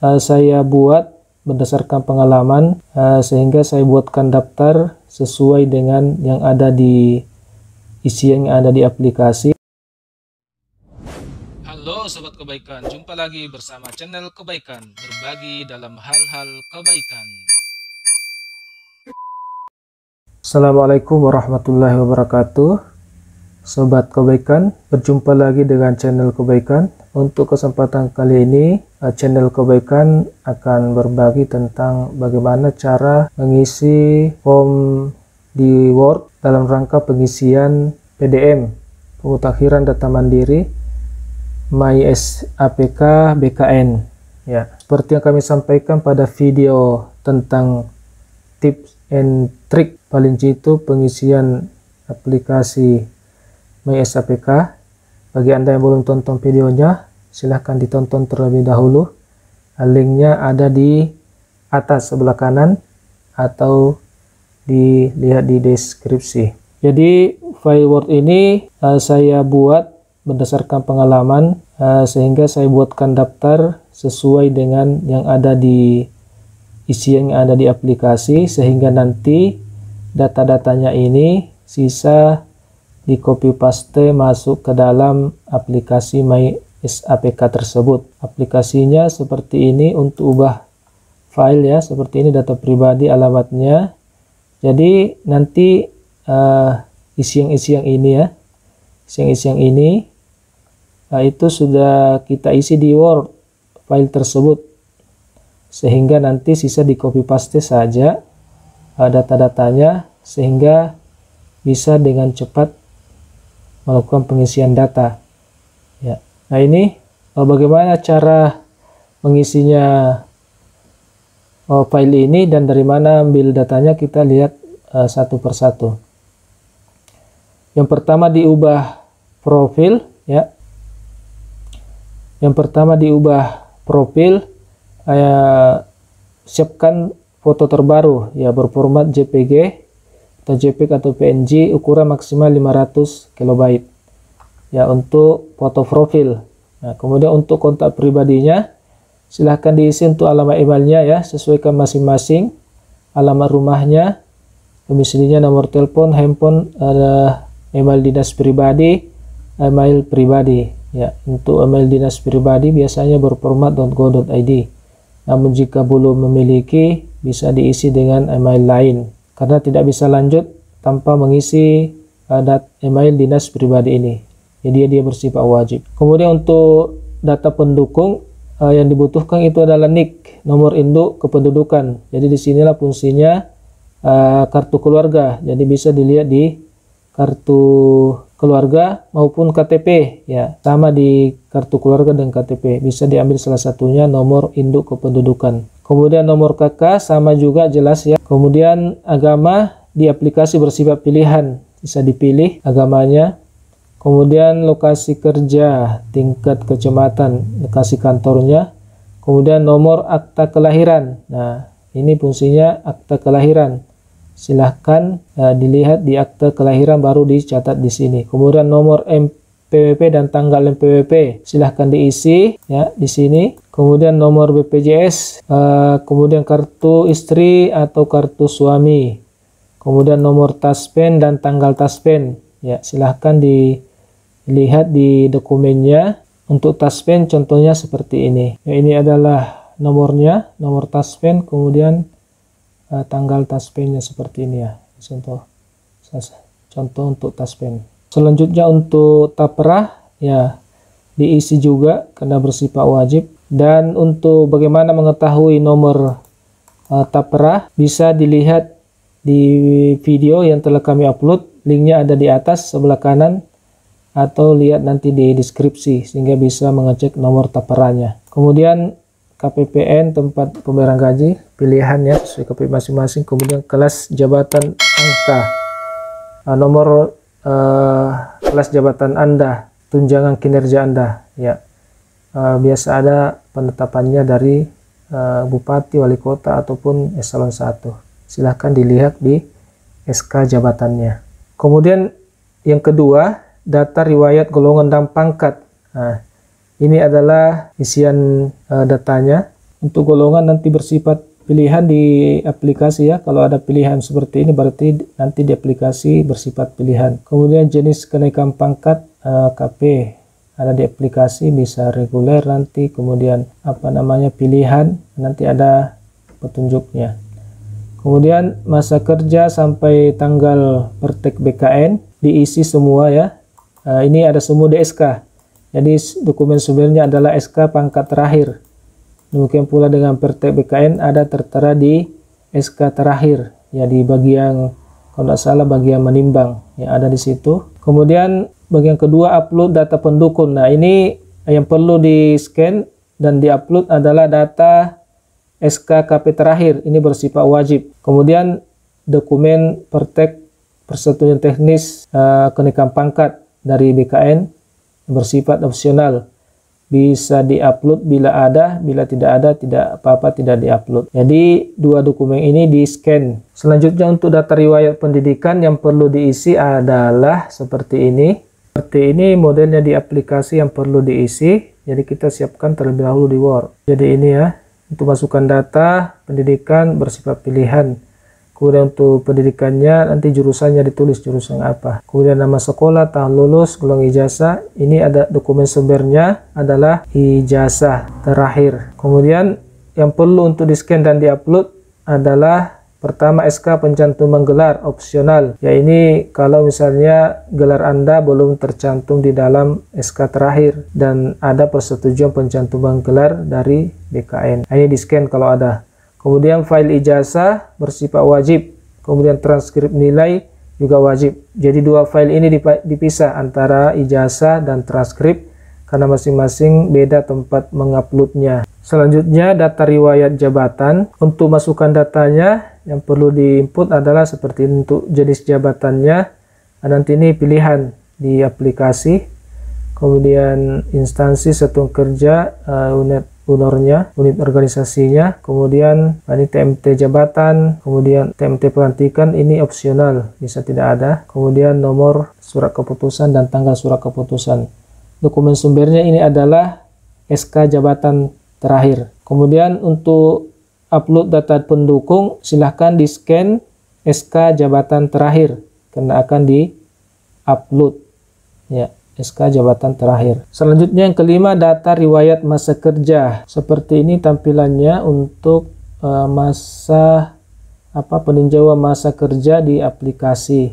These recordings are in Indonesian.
saya buat berdasarkan pengalaman, sehingga saya buatkan daftar sesuai dengan yang ada di isian yang ada di aplikasi. Halo Sobat Kebaikan, jumpa lagi bersama channel Kebaikan, berbagi dalam hal-hal kebaikan. Assalamualaikum warahmatullahi wabarakatuh. Sobat Kebaikan, berjumpa lagi dengan channel Kebaikan. Untuk kesempatan kali ini, channel Kebaikan akan berbagi tentang bagaimana cara mengisi form di Word dalam rangka pengisian PDM, pemutakhiran data mandiri MySAPK BKN. Ya, seperti yang kami sampaikan pada video tentang tips and trick paling jitu pengisian aplikasi MySAPK. Bagi Anda yang belum tonton videonya, silahkan ditonton terlebih dahulu. Linknya ada di atas sebelah kanan atau dilihat di deskripsi. Jadi file Word ini saya buat berdasarkan pengalaman, sehingga saya buatkan daftar sesuai dengan yang ada di isian yang ada di aplikasi, sehingga nanti data-datanya ini sisa di copy paste masuk ke dalam aplikasi MySAPK tersebut. Aplikasinya seperti ini. Untuk ubah file ya, seperti ini, data pribadi, alamatnya. Jadi nanti isian-isian ini ya, isian-isian ini itu sudah kita isi di Word file tersebut, sehingga nanti sisa di copy paste saja data-datanya, sehingga bisa dengan cepat melakukan pengisian data ya. Nah, ini bagaimana cara mengisinya file ini dan dari mana ambil datanya, kita lihat satu persatu. Yang pertama diubah profil ya. Yang pertama diubah profil, siapkan foto terbaru ya, berformat JPG atau JPEG atau PNG, ukuran maksimal 500 KB ya untuk foto profil. Nah, kemudian untuk kontak pribadinya silahkan diisi untuk alamat emailnya ya, sesuaikan masing-masing, alamat rumahnya, domisilinya, nomor telepon, handphone, email dinas pribadi, email pribadi ya. Untuk email dinas pribadi biasanya berformat .go.id, namun jika belum memiliki bisa diisi dengan email lain, karena tidak bisa lanjut tanpa mengisi email dinas pribadi ini. Jadi dia bersifat wajib. Kemudian untuk data pendukung yang dibutuhkan itu adalah NIK, nomor induk kependudukan. Jadi disinilah fungsinya kartu keluarga. Jadi bisa dilihat di kartu keluarga maupun KTP ya, sama di kartu keluarga dan KTP. Bisa diambil salah satunya nomor induk kependudukan. Kemudian nomor KK sama juga jelas ya. Kemudian agama di aplikasi bersifat pilihan, bisa dipilih agamanya. Kemudian lokasi kerja, tingkat kecamatan, lokasi kantornya. Kemudian nomor akta kelahiran. Nah, ini fungsinya akta kelahiran. Silahkan dilihat di akta kelahiran, baru dicatat di sini. Kemudian nomor NPWP dan tanggal NPWP silahkan diisi ya di sini. Kemudian nomor BPJS, kemudian kartu istri atau kartu suami, kemudian nomor taspen dan tanggal taspen ya, silahkan dilihat di dokumennya. Untuk taspen contohnya seperti ini ya, ini adalah nomornya, nomor taspen, kemudian tanggal taspennya seperti ini ya, contoh untuk taspen. Selanjutnya untuk taperah ya, diisi juga karena bersifat wajib. Dan untuk bagaimana mengetahui nomor taperah bisa dilihat di video yang telah kami upload, linknya ada di atas sebelah kanan atau lihat nanti di deskripsi, sehingga bisa mengecek nomor taperahnya. Kemudian KPPN, tempat pembayaran gaji, pilihan ya sesuai KPP masing-masing. Kemudian kelas jabatan angka, nomor kelas jabatan Anda, tunjangan kinerja Anda ya. Biasa ada penetapannya dari bupati, wali kota ataupun eselon 1. Silahkan dilihat di SK jabatannya. Kemudian yang kedua, data riwayat golongan dan pangkat. Nah, ini adalah isian datanya Untuk golongan nanti bersifat pilihan di aplikasi ya. Kalau ada pilihan seperti ini berarti nanti di aplikasi bersifat pilihan. Kemudian jenis kenaikan pangkat KP ada di aplikasi, bisa reguler nanti, kemudian pilihan nanti ada petunjuknya. Kemudian masa kerja sampai tanggal praktek BKN diisi semua ya. Ini ada semua di SK. Jadi dokumen sumbernya adalah SK pangkat terakhir. Demikian pula dengan praktek BKN ada tertera di SK terakhir ya, di bagian kalau tidak salah bagian menimbang ya, ada di situ. Kemudian bagian kedua, upload data pendukung. Nah, ini yang perlu di scan dan di-upload adalah data SK-KP terakhir. Ini bersifat wajib. Kemudian dokumen praktek persetujuan teknis kenaikan pangkat dari BKN bersifat opsional. Bisa di-upload bila ada, bila tidak ada tidak apa-apa, tidak di-upload. Jadi dua dokumen ini di-scan. Selanjutnya untuk data riwayat pendidikan yang perlu diisi adalah seperti ini. Seperti ini modelnya di aplikasi yang perlu diisi. Jadi kita siapkan terlebih dahulu di Word. Jadi ini ya, untuk masukkan data pendidikan bersifat pilihan. Kemudian untuk pendidikannya nanti jurusannya ditulis jurusan apa. Kemudian nama sekolah, tahun lulus, gelombang ijazah. Ini ada dokumen sumbernya adalah ijazah terakhir. Kemudian yang perlu untuk di-scan dan di-upload adalah pertama SK pencantuman gelar opsional. Ya, ini kalau misalnya gelar Anda belum tercantum di dalam SK terakhir dan ada persetujuan pencantuman gelar dari BKN. Ini di-scan kalau ada. Kemudian file ijazah bersifat wajib, kemudian transkrip nilai juga wajib. Jadi dua file ini dipisah antara ijazah dan transkrip karena masing-masing beda tempat menguploadnya. Selanjutnya data riwayat jabatan. Untuk masukkan datanya yang perlu diinput adalah seperti untuk jenis jabatannya. Nanti ini pilihan di aplikasi. Kemudian instansi satuan kerja, unit honornya, unit organisasinya, kemudian ini TMT jabatan, kemudian TMT pelantikan ini opsional, bisa tidak ada, kemudian nomor surat keputusan dan tanggal surat keputusan. Dokumen sumbernya ini adalah SK jabatan terakhir. Kemudian untuk upload data pendukung silahkan di scan SK jabatan terakhir karena akan di upload ya. SK jabatan terakhir. Selanjutnya yang kelima, data riwayat masa kerja. Seperti ini tampilannya untuk masa peninjauan masa kerja di aplikasi.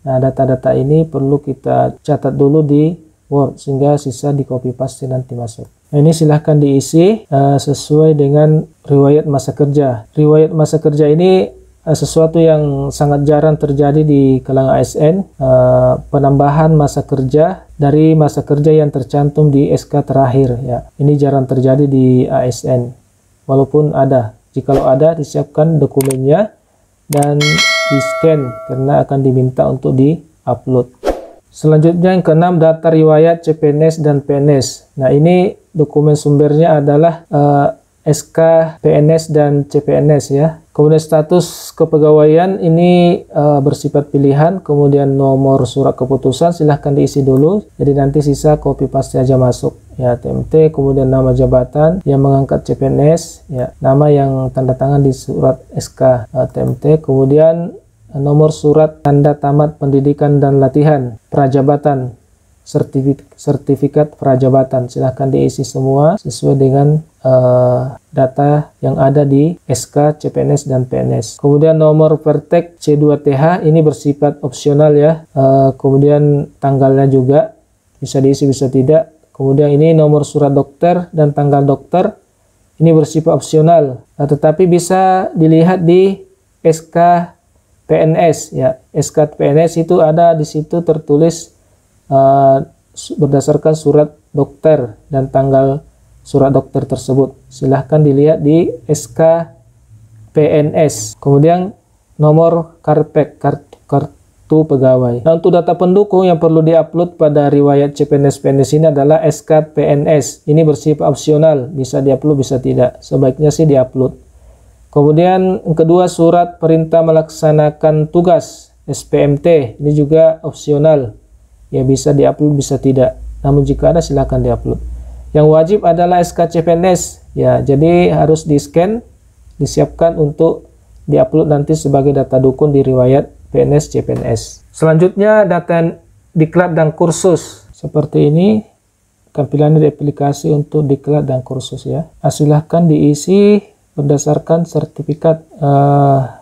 Nah, data-data ini perlu kita catat dulu di Word sehingga sisa di copy paste nanti masuk. Nah, ini silahkan diisi sesuai dengan riwayat masa kerja. Riwayat masa kerja ini sesuatu yang sangat jarang terjadi di kalangan ASN, penambahan masa kerja dari masa kerja yang tercantum di SK terakhir ya. Ini jarang terjadi di ASN. Walaupun ada, jikalau ada disiapkan dokumennya dan di-scan karena akan diminta untuk di-upload. Selanjutnya yang keenam, data riwayat CPNS dan PNS. Nah, ini dokumen sumbernya adalah SK PNS dan CPNS ya. Kemudian status kepegawaian ini bersifat pilihan, kemudian nomor surat keputusan silahkan diisi dulu, jadi nanti sisa copy paste aja masuk ya. TMT, kemudian nama jabatan yang mengangkat CPNS ya, nama yang tanda tangan di surat SK TMT, kemudian nomor surat tanda tamat pendidikan dan latihan prajabatan, sertifikat prajabatan silahkan diisi semua sesuai dengan data yang ada di SK, CPNS, dan PNS. Kemudian nomor praktek C2TH ini bersifat opsional ya. Kemudian tanggalnya juga bisa diisi bisa tidak. Kemudian ini nomor surat dokter dan tanggal dokter ini bersifat opsional. Nah, tetapi bisa dilihat di SK PNS ya. SK PNS itu ada di situ tertulis berdasarkan surat dokter dan tanggal surat dokter tersebut. Silahkan dilihat di SK PNS. Kemudian nomor karpet, kartu pegawai. Nah, untuk data pendukung yang perlu diupload pada riwayat CPNS PNS ini adalah SK PNS. Ini bersifat opsional, bisa diupload bisa tidak. Sebaiknya sih diupload. Kemudian yang kedua, surat perintah melaksanakan tugas SPMT. Ini juga opsional. Ya, bisa diupload bisa tidak. Namun jika ada silahkan diupload. Yang wajib adalah SK CPNS Ya, jadi harus di-scan, disiapkan untuk diupload nanti sebagai data dukun di riwayat PNS CPNS. Selanjutnya data diklat dan kursus. Seperti ini tampilannya di aplikasi untuk diklat dan kursus ya. Silahkan diisi berdasarkan sertifikat.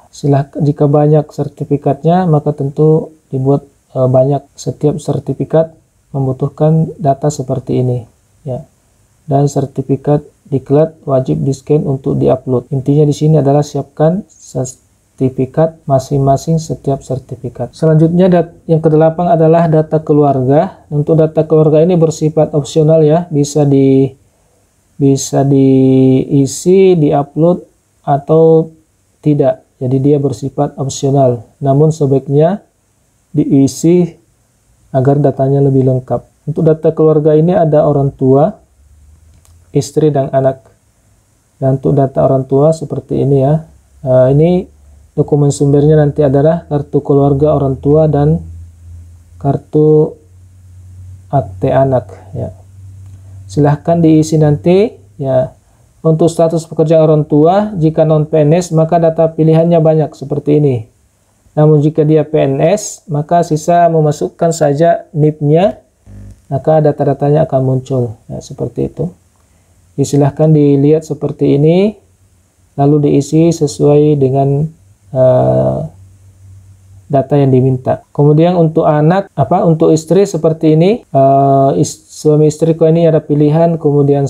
Silahkan, jika banyak sertifikatnya maka tentu dibuat banyak. Setiap sertifikat membutuhkan data seperti ini ya. Dan sertifikat diklat wajib di-scan untuk diupload. Intinya di sini adalah siapkan sertifikat masing-masing setiap sertifikat. Selanjutnya yang ke-8 adalah data keluarga. Untuk data keluarga ini bersifat opsional ya, bisa diisi, diupload atau tidak. Jadi dia bersifat opsional. Namun sebaiknya diisi agar datanya lebih lengkap. Untuk data keluarga ini ada orang tua, istri dan anak. Dan untuk data orang tua seperti ini ya. Ini dokumen sumbernya nanti adalah kartu keluarga orang tua dan kartu akte anak ya. Silahkan diisi nanti ya. Untuk status pekerjaan orang tua, jika non PNS maka data pilihannya banyak seperti ini. Namun jika dia PNS maka sisa memasukkan saja NIP-nya, maka data-datanya akan muncul ya, seperti itu. Silahkan dilihat seperti ini, lalu diisi sesuai dengan data yang diminta. Kemudian untuk anak, untuk istri seperti ini, suami istri kok ini ada pilihan, kemudian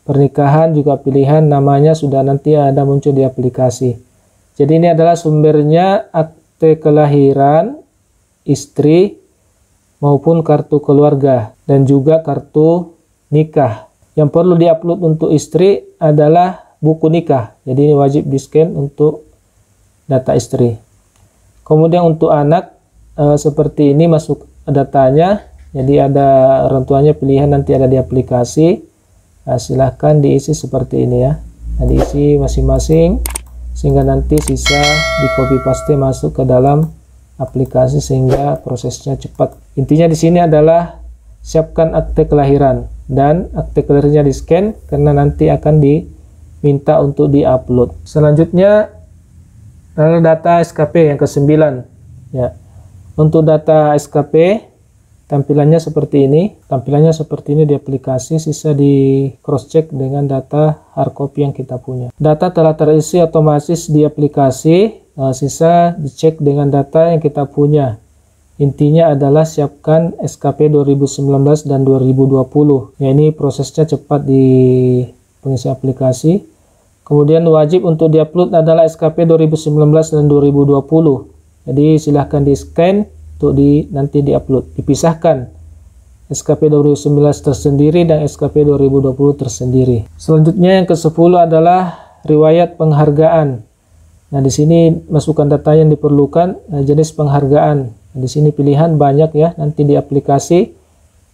pernikahan juga pilihan, namanya sudah nanti ada muncul di aplikasi. Jadi ini adalah sumbernya akte kelahiran istri maupun kartu keluarga dan juga kartu nikah. Yang perlu diupload untuk istri adalah buku nikah. Jadi ini wajib di-scan untuk data istri. Kemudian untuk anak seperti ini masuk datanya. Jadi ada orang tuanya pilihan nanti ada di aplikasi. Silahkan diisi seperti ini ya. Diisi masing-masing sehingga nanti sisa di copy paste masuk ke dalam aplikasi sehingga prosesnya cepat. Intinya di sini adalah siapkan akte kelahiran dan akte kelahirannya di-scan karena nanti akan diminta untuk di-upload. Selanjutnya adalah data SKP yang ke-9 ya. Untuk data SKP tampilannya seperti ini. Tampilannya seperti ini di aplikasi, sisa di cross check dengan data hard copy yang kita punya. Data telah terisi otomatis di aplikasi, sisa dicek dengan data yang kita punya. Intinya adalah siapkan SKP 2019 dan 2020. Ya, ini prosesnya cepat di pengisi aplikasi. Kemudian wajib untuk diupload adalah SKP 2019 dan 2020. Jadi silahkan di-scan untuk nanti diupload. Dipisahkan SKP 2019 tersendiri dan SKP 2020 tersendiri. Selanjutnya yang ke-10 adalah riwayat penghargaan. Nah, di sini masukkan data yang diperlukan, jenis penghargaan. Di sini pilihan banyak ya, nanti di aplikasi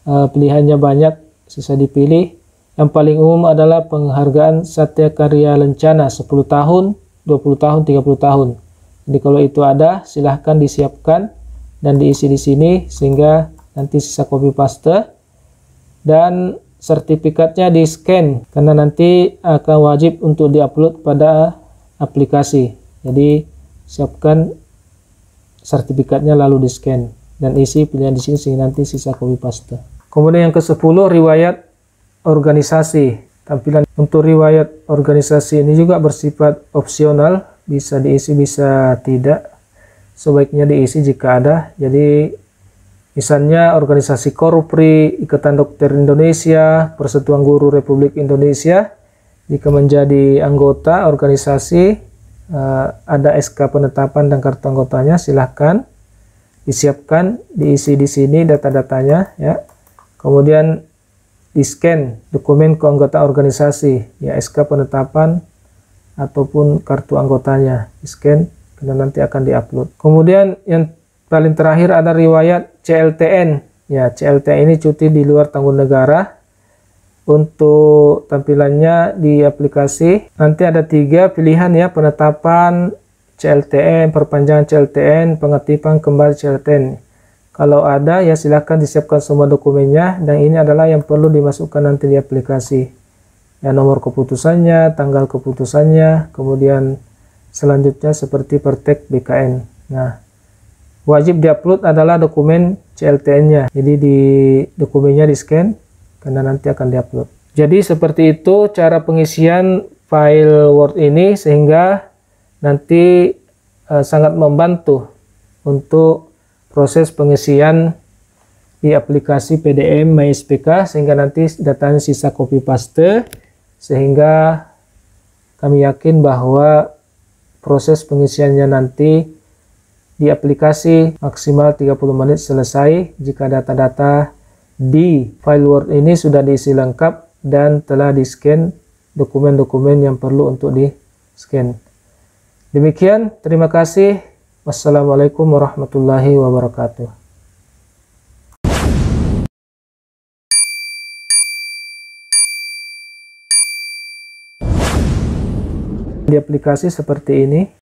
pilihannya banyak, sisa dipilih. Yang paling umum adalah penghargaan Satya Karya Lencana 10 tahun, 20 tahun, 30 tahun. Jadi kalau itu ada, silahkan disiapkan dan diisi di sini sehingga nanti sisa copy paste. Dan sertifikatnya di scan karena nanti akan wajib untuk diupload pada aplikasi. Jadi siapkan sertifikatnya lalu di scan dan isi pilihan di sini sehingga nanti sisa copy paste. Kemudian yang ke-10 riwayat organisasi. Tampilan untuk riwayat organisasi ini juga bersifat opsional, bisa diisi bisa tidak. Sebaiknya diisi jika ada. Jadi misalnya organisasi Korupri, Ikatan Dokter Indonesia, Persatuan Guru Republik Indonesia. Jika menjadi anggota organisasi, ada SK penetapan dan kartu anggotanya, silahkan disiapkan, diisi di sini data-datanya ya. Kemudian di-scan dokumen keanggotaan organisasi ya, SK penetapan ataupun kartu anggotanya, di-scan karena nanti akan diupload. Kemudian yang paling terakhir ada riwayat CLTN ya. CLTN ini cuti di luar tanggung negara. Untuk tampilannya di aplikasi nanti ada 3 pilihan ya, penetapan CLTN, perpanjangan CLTN, pengaktifan kembali CLTN. Kalau ada ya silahkan disiapkan semua dokumennya, dan ini adalah yang perlu dimasukkan nanti di aplikasi. ya, nomor keputusannya, tanggal keputusannya, kemudian selanjutnya seperti praktek BKN. Nah, wajib diupload adalah dokumen CLTN-nya. Jadi di dokumennya di scan karena nanti akan diupload. Jadi seperti itu cara pengisian file Word ini, sehingga nanti sangat membantu untuk proses pengisian di aplikasi PDM MySPK, sehingga nanti datanya sisa copy paste, sehingga kami yakin bahwa proses pengisiannya nanti di aplikasi maksimal 30 menit selesai jika data-data di file Word ini sudah diisi lengkap dan telah di-scan dokumen-dokumen yang perlu untuk di-scan. Demikian, terima kasih. Wassalamualaikum warahmatullahi wabarakatuh. Di aplikasi seperti ini.